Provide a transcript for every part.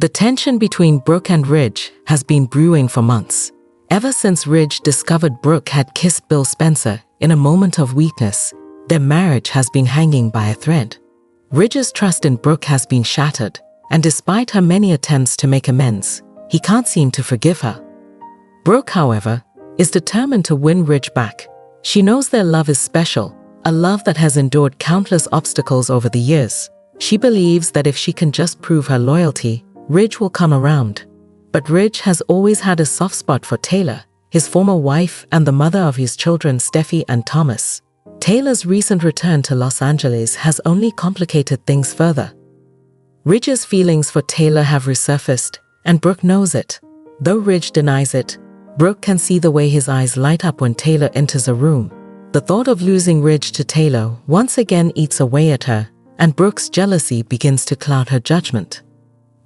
The tension between Brooke and Ridge has been brewing for months. Ever since Ridge discovered Brooke had kissed Bill Spencer in a moment of weakness, their marriage has been hanging by a thread. Ridge's trust in Brooke has been shattered, and despite her many attempts to make amends, he can't seem to forgive her. Brooke, however, is determined to win Ridge back. She knows their love is special, a love that has endured countless obstacles over the years. She believes that if she can just prove her loyalty, Ridge will come around. But Ridge has always had a soft spot for Taylor, his former wife and the mother of his children Steffi and Thomas. Taylor's recent return to Los Angeles has only complicated things further. Ridge's feelings for Taylor have resurfaced, and Brooke knows it. Though Ridge denies it, Brooke can see the way his eyes light up when Taylor enters a room. The thought of losing Ridge to Taylor once again eats away at her, and Brooke's jealousy begins to cloud her judgment.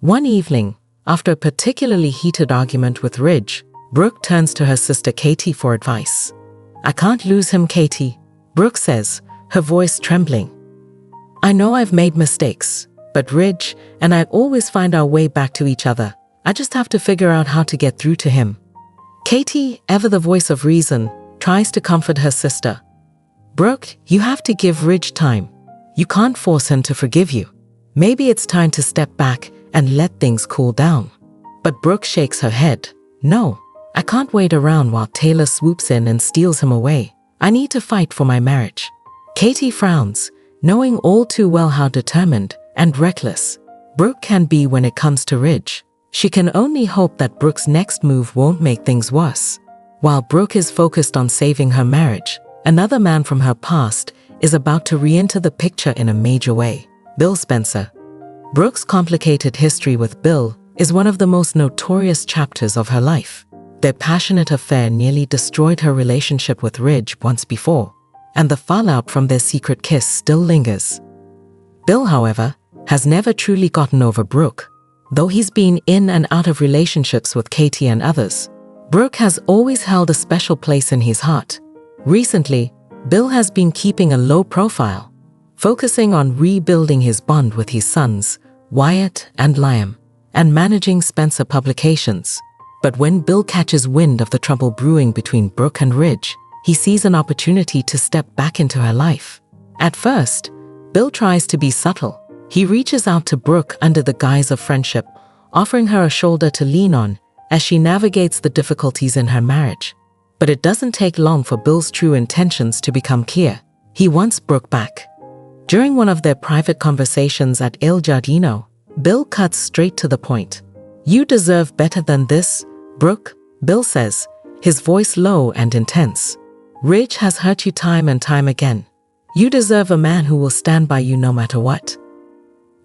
One evening, after a particularly heated argument with Ridge, Brooke turns to her sister Katie for advice. "I can't lose him, Katie," Brooke says, her voice trembling. "I know I've made mistakes, but Ridge and I always find our way back to each other. I just have to figure out how to get through to him." Katie, ever the voice of reason, tries to comfort her sister. "Brooke, you have to give Ridge time. You can't force him to forgive you. Maybe it's time to step back and let things cool down." But Brooke shakes her head. "No, I can't wait around while Taylor swoops in and steals him away. I need to fight for my marriage." Katie frowns, knowing all too well how determined and reckless Brooke can be when it comes to Ridge. She can only hope that Brooke's next move won't make things worse. While Brooke is focused on saving her marriage, another man from her past is about to re-enter the picture in a major way: Bill Spencer. Brooke's complicated history with Bill is one of the most notorious chapters of her life. Their passionate affair nearly destroyed her relationship with Ridge once before, and the fallout from their secret kiss still lingers. Bill, however, has never truly gotten over Brooke. Though he's been in and out of relationships with Katie and others, Brooke has always held a special place in his heart. Recently, Bill has been keeping a low profile, focusing on rebuilding his bond with his sons, Wyatt and Liam, and managing Spencer Publications. But when Bill catches wind of the trouble brewing between Brooke and Ridge, he sees an opportunity to step back into her life. At first, Bill tries to be subtle. He reaches out to Brooke under the guise of friendship, offering her a shoulder to lean on as she navigates the difficulties in her marriage. But it doesn't take long for Bill's true intentions to become clear. He wants Brooke back. During one of their private conversations at Il Giardino, Bill cuts straight to the point. "You deserve better than this, Brooke," Bill says, his voice low and intense. "Ridge has hurt you time and time again. You deserve a man who will stand by you no matter what."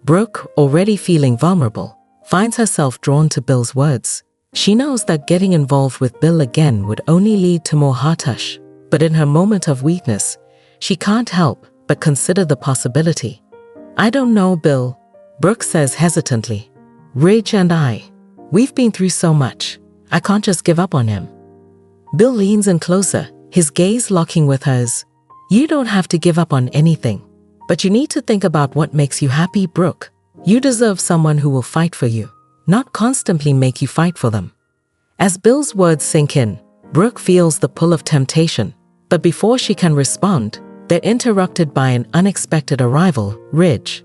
Brooke, already feeling vulnerable, finds herself drawn to Bill's words. She knows that getting involved with Bill again would only lead to more heartache, but in her moment of weakness, she can't help but consider the possibility. "I don't know, Bill," Brooke says hesitantly. "Ridge and we've been through so much. I can't just give up on him." Bill leans in closer, his gaze locking with hers. "You don't have to give up on anything. But you need to think about what makes you happy, Brooke. You deserve someone who will fight for you, not constantly make you fight for them." As Bill's words sink in, Brooke feels the pull of temptation. But before she can respond, they're interrupted by an unexpected arrival: Ridge.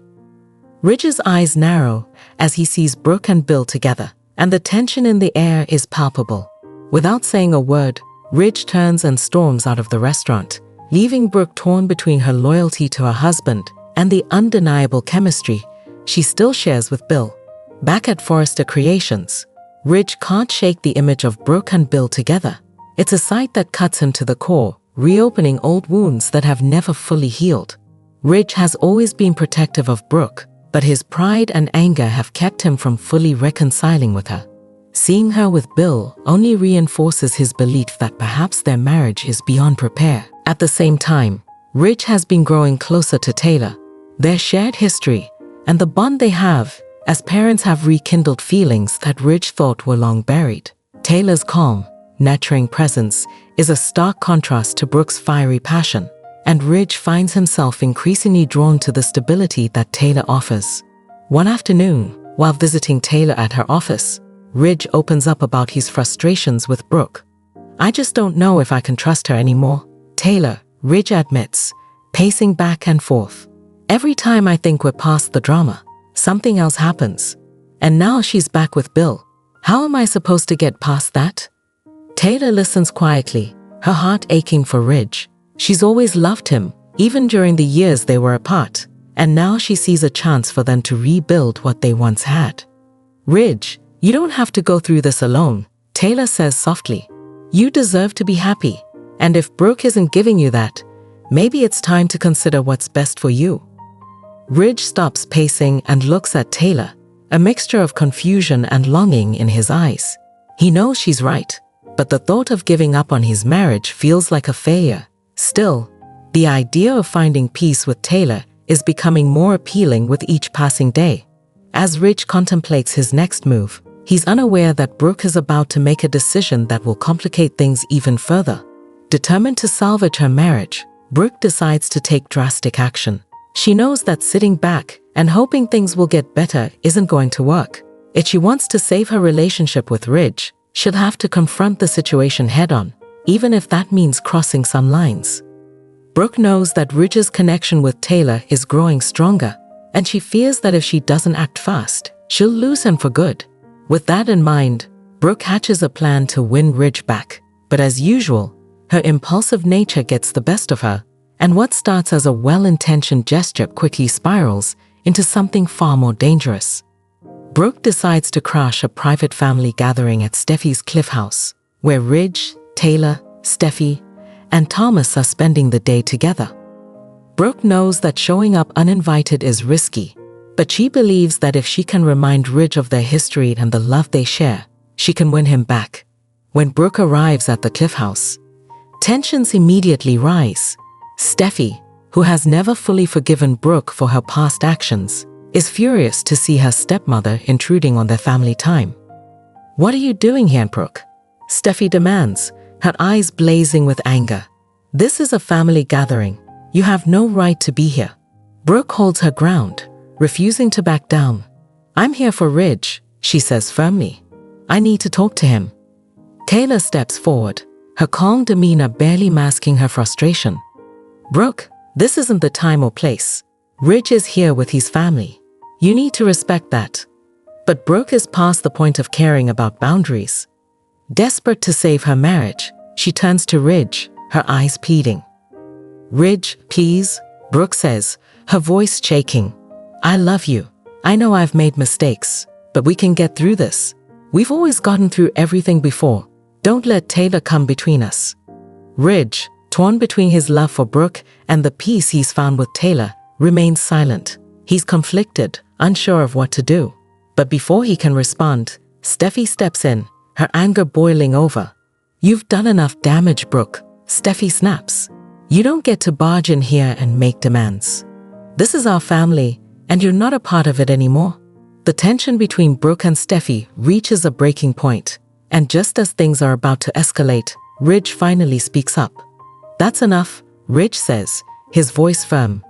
Ridge's eyes narrow as he sees Brooke and Bill together, and the tension in the air is palpable. Without saying a word, Ridge turns and storms out of the restaurant, leaving Brooke torn between her loyalty to her husband and the undeniable chemistry she still shares with Bill. Back at Forrester Creations, Ridge can't shake the image of Brooke and Bill together. It's a sight that cuts him to the core, reopening old wounds that have never fully healed. Ridge has always been protective of Brooke, but his pride and anger have kept him from fully reconciling with her. Seeing her with Bill only reinforces his belief that perhaps their marriage is beyond repair. At the same time, Ridge has been growing closer to Taylor. Their shared history and the bond they have as parents have rekindled feelings that Ridge thought were long buried. Taylor's calm, nurturing presence is a stark contrast to Brooke's fiery passion, and Ridge finds himself increasingly drawn to the stability that Taylor offers. One afternoon, While visiting Taylor at her office, Ridge opens up about his frustrations with Brooke. "I just don't know if I can trust her anymore, Taylor," Ridge admits, pacing back and forth. "Every time I think we're past the drama, something else happens. And now she's back with Bill. How am I supposed to get past that?" Taylor listens quietly, her heart aching for Ridge. She's always loved him, even during the years they were apart, and now she sees a chance for them to rebuild what they once had. "Ridge, you don't have to go through this alone," Taylor says softly. "You deserve to be happy, and if Brooke isn't giving you that, maybe it's time to consider what's best for you." Ridge stops pacing and looks at Taylor, a mixture of confusion and longing in his eyes. He knows she's right, but the thought of giving up on his marriage feels like a failure. Still, the idea of finding peace with Taylor is becoming more appealing with each passing day. As Ridge contemplates his next move, he's unaware that Brooke is about to make a decision that will complicate things even further. Determined to salvage her marriage, Brooke decides to take drastic action. She knows that sitting back and hoping things will get better isn't going to work. If she wants to save her relationship with Ridge, she'll have to confront the situation head-on, even if that means crossing some lines. Brooke knows that Ridge's connection with Taylor is growing stronger, and she fears that if she doesn't act fast, she'll lose him for good. With that in mind, Brooke hatches a plan to win Ridge back. But as usual, her impulsive nature gets the best of her, and what starts as a well-intentioned gesture quickly spirals into something far more dangerous. Brooke decides to crash a private family gathering at Steffi's Cliff House, where Ridge, Taylor, Steffi, and Thomas are spending the day together. Brooke knows that showing up uninvited is risky, but she believes that if she can remind Ridge of their history and the love they share, she can win him back. When Brooke arrives at the Cliff House, tensions immediately rise. Steffi, who has never fully forgiven Brooke for her past actions, is furious to see her stepmother intruding on their family time. "What are you doing here, Brooke?" Steffi demands, her eyes blazing with anger. "This is a family gathering. You have no right to be here." Brooke holds her ground, refusing to back down. "I'm here for Ridge," she says firmly. "I need to talk to him." Taylor steps forward, her calm demeanor barely masking her frustration. "Brooke, this isn't the time or place. Ridge is here with his family. You need to respect that." But Brooke is past the point of caring about boundaries. Desperate to save her marriage, she turns to Ridge, her eyes pleading. "Ridge, please," Brooke says, her voice shaking. "I love you. I know I've made mistakes, but we can get through this. We've always gotten through everything before. Don't let Taylor come between us." Ridge, torn between his love for Brooke and the peace he's found with Taylor, remains silent. He's conflicted, unsure of what to do. But before he can respond, Steffi steps in, her anger boiling over. "You've done enough damage, Brooke," Steffi snaps. "You don't get to barge in here and make demands. This is our family, and you're not a part of it anymore." The tension between Brooke and Steffi reaches a breaking point, and just as things are about to escalate, Ridge finally speaks up. "That's enough," Ridge says, his voice firm.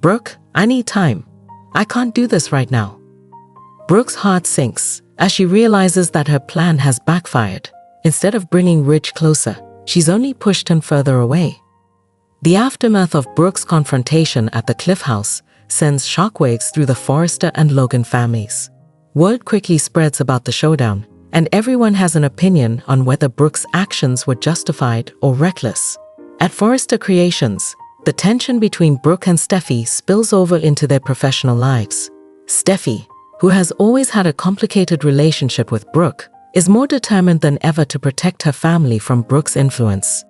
"Brooke, I need time. I can't do this right now." Brooke's heart sinks as she realizes that her plan has backfired. Instead of bringing Ridge closer, she's only pushed him further away. The aftermath of Brooke's confrontation at the Cliff House sends shockwaves through the Forrester and Logan families. Word quickly spreads about the showdown, and everyone has an opinion on whether Brooke's actions were justified or reckless. At Forrester Creations, the tension between Brooke and Steffi spills over into their professional lives. Steffi, who has always had a complicated relationship with Brooke, is more determined than ever to protect her family from Brooke's influence.